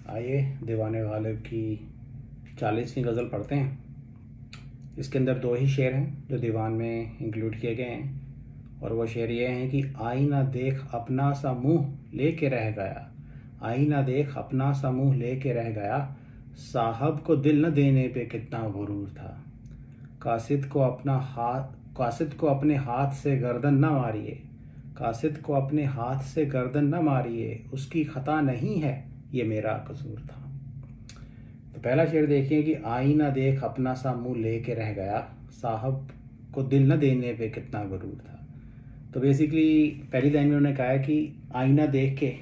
आइए दीवाने गालिब की 40वीं गज़ल पढ़ते हैं। इसके अंदर दो ही शेर हैं जो दीवान में इंक्लूड किए गए हैं, और वो शेर ये हैं कि आईना देख अपना सा मुँह लेके रह गया, आईना देख अपना सा मुँह लेके रह गया, साहब को दिल न देने पे कितना गुरूर था। कासिद को अपने हाथ से गर्दन न मारिए, कासिद को अपने हाथ से गर्दन न मारिए, उसकी खता नहीं है ये मेरा कसूर था। तो पहला शेर देखिए कि आईना देख अपना सा मुंह लेके रह गया, साहब को दिल न देने पे कितना गुरूर था। तो बेसिकली पहली लाइन में उन्होंने कहा है कि आईना देख के,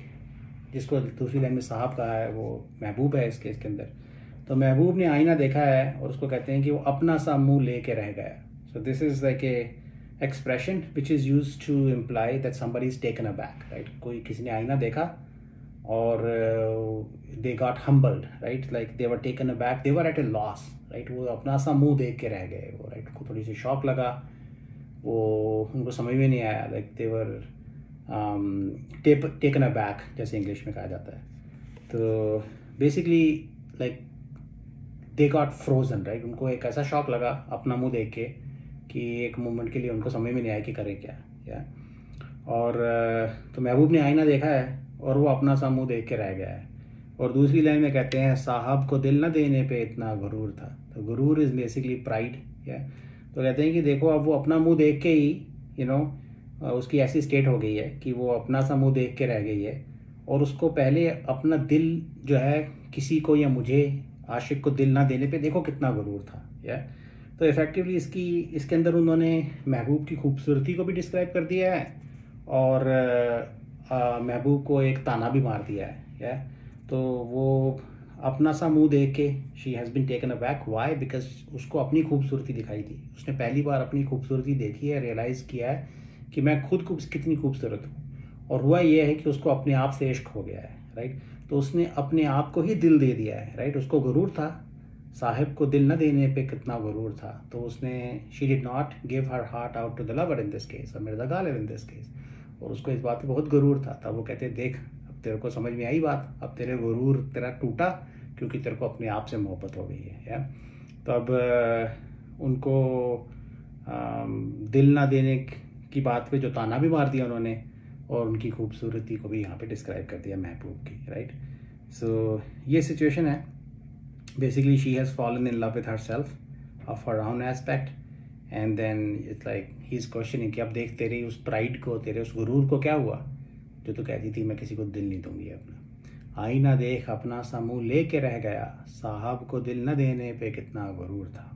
जिसको दूसरी लाइन में साहब कहा है वो महबूब है इसके अंदर, तो महबूब ने आईना देखा है और उसको कहते हैं कि वो अपना सा मुंह लेके रह गया। So this is like a expression which is use to imply that somebody is taken aback, right. कोई किसी ने आईना देखा और they got humbled, right, like they were taken aback, they were at a loss, right. वो अपना सा मुंह देख के रह गए वो, राइट। को थोड़ी सी शॉक लगा, वो उनको समझ में नहीं आया, लाइक दे वर टेकन अबैक जैसे इंग्लिश में कहा जाता है। तो basically like they got frozen, right. उनको एक ऐसा शॉक लगा अपना मुंह देख के कि एक मोमेंट के लिए उनको समझ में नहीं आया कि करें क्या, या। और तो महबूब ने आईना देखा है और वो अपना सा मुंह देख के रह गया है। और दूसरी लाइन में कहते हैं साहब को दिल न देने पे इतना गुरूर था। तो गुरूर इज़ बेसिकली प्राइड, या। तो कहते हैं कि देखो अब वो अपना मुंह देख के ही उसकी ऐसी स्टेट हो गई है कि वो अपना सा मुंह देख के रह गई है, और उसको पहले अपना दिल जो है किसी को या मुझे आशिक को दिल ना देने पे देखो कितना गुरूर था, या। तो इफ़ेक्टिवली इसके अंदर उन्होंने महबूब की खूबसूरती को भी डिस्क्राइब कर दिया है और महबूब को एक ताना भी मार दिया है, या। तो वो अपना सा मुंह देख के she has been taken aback, why, because उसको अपनी खूबसूरती दिखाई दी। उसने पहली बार अपनी खूबसूरती देखी है, रियलाइज़ किया है कि मैं खुद कितनी खूबसूरत हूँ। और हुआ ये है कि उसको अपने आप से इश्क हो गया है, राइट। तो उसने अपने आप को ही दिल दे दिया है, राइट। उसको गुरूर था, साहिब को दिल न देने पे कितना गुरूर था। तो उसने she did not give her heart out to the lover in this case, Mirza Ghalib in this case. और उसको इस बात पे बहुत गुरूर था। तब वो कहते देख अब तेरे को समझ में आई बात, अब तेरे गुरूर तेरा टूटा क्योंकि तेरे को अपने आप से मोहब्बत हो गई है, या। तो अब उनको दिल ना देने की बात पे जो ताना भी मार दिया उन्होंने, और उनकी खूबसूरती को भी यहाँ पे डिस्क्राइब कर दिया महबूब की, राइट। सो ये सिचुएशन है। Basically she has fallen in love with herself of her own aspect, and then it's like he is questioning कि अब देख तेरी उस प्राइड को, तेरे उस गुरूर को क्या हुआ जो तू कहती थी मैं किसी को दिल नहीं दूंगी अपना। आईना देख अपना सा मुँह लेके रह गया, साहब को दिल न देने पे कितना गुरूर था।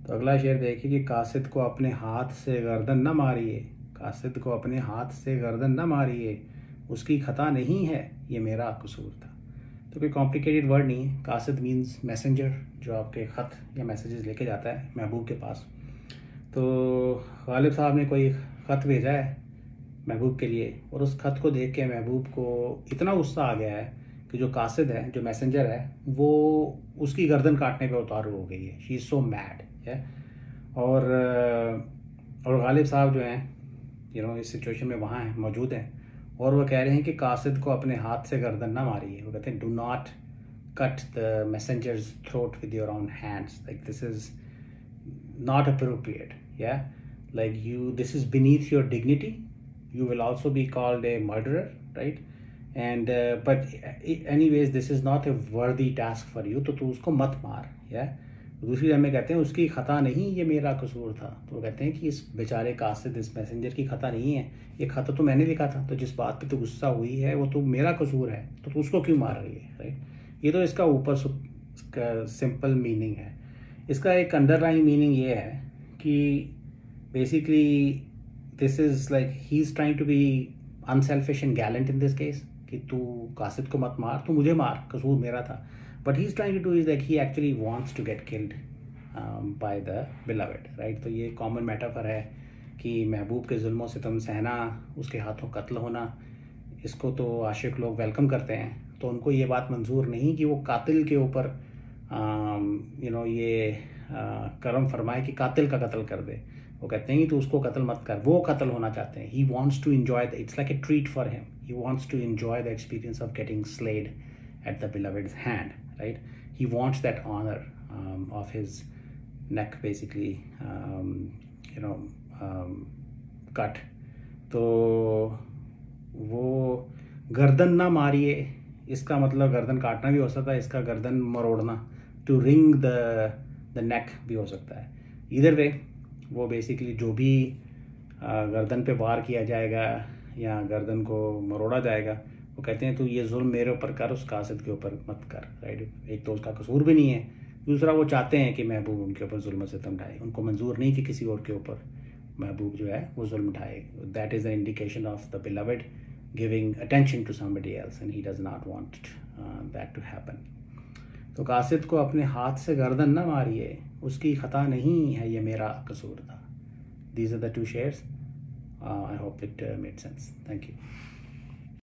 तो अगला शेर देखिए कि कासिद को अपने हाथ से गर्दन न मारिए, कासिद को अपने हाथ से गर्दन न मारिए, उसकी खता नहीं है ये मेरा कसूर था। तो कोई कॉम्प्लिकेटेड वर्ड नहीं है। कासिद मीन्स मैसेंजर, जो आपके ख़त या मैसेजेस लेके जाता है महबूब के पास। तो गालिब साहब ने कोई ख़त भेजा है महबूब के लिए, और उस ख़त को देख के महबूब को इतना गुस्सा आ गया है कि जो कासिद है, जो मैसेंजर है, वो उसकी गर्दन काटने पे उतारू हो गई है। शी इज़ सो मैड, है। और गालिब साहब जो हैं इस सिचुएशन में वहाँ हैं, मौजूद हैं, और वो कह रहे हैं कि कासिद को अपने हाथ से गर्दन ना मारिए। वो कहते हैं do not cut the messenger's throat with your own hands, like this is not appropriate, yeah. Like this is beneath your dignity, you will also be called a murderer, right? And but anyways this is not a worthy task for you, तो तू उसको मत मार, या। दूसरी line में कहते हैं उसकी खता नहीं ये मेरा कसूर था। तो वो कहते हैं कि इस बेचारे कासिद, इस मैसेंजर की खता नहीं है, ये खता तो मैंने लिखा था, तो जिस बात पे तो गुस्सा हुई है वो तो मेरा कसूर है, तो तू उसको क्यों मार रही है, राइट। ये तो इसका ऊपर सिंपल मीनिंग है। इसका एक अंडरलाइन मीनिंग ये है कि basically this is like he's trying to be unselfish and gallant in this case कि तू कासिद को मत मार, तू मुझे मार, कसूर मेरा था। But he's trying to do is that he actually wants to get killed by the beloved, right? तो ये common metaphor है कि महबूब के जुल्मों से तुम सहना, उसके हाथों कत्ल होना, इसको तो आशिक लोग वेलकम करते हैं। तो उनको ये बात मंजूर नहीं कि वो कातिल के ऊपर ये करम फरमाए कि कातिल का कत्ल कर दे। वो कहते हैं कि तू उसको कत्ल मत कर, वो कत्ल होना चाहते हैं। He wants to enjoy the, it's like a treat for him, he wants to enjoy the experience of getting slayed at the beloved's hand, right? He wants that honor of his neck basically, you know, cut. तो वो गर्दन ना मारिए, इसका मतलब गर्दन काटना भी हो सकता है, इसका गर्दन मरोड़ना, टू रिंग द नेक भी हो सकता है. इधर वे वो बेसिकली जो भी गर्दन पे वार किया जाएगा या गर्दन को मरोड़ा जाएगा, वो कहते हैं तो ये जुल्म मेरे ऊपर कर, उस कासिद के ऊपर मत कर, राइट? एक तो उसका कसूर भी नहीं है, दूसरा वो चाहते हैं कि महबूब उनके ऊपर जुल्म सितम ढाए. उनको मंजूर नहीं कि किसी और के ऊपर महबूब जो है वो जुल्म ढाए. That is the indication of the beloved giving attention to somebody else and he does not want that to happen. तो कासिद को अपने हाथ से गर्दन ना मारिए, उसकी ख़ता नहीं है, ये मेरा कसूर था. These are the two shares. I hope it made sense. Thank you.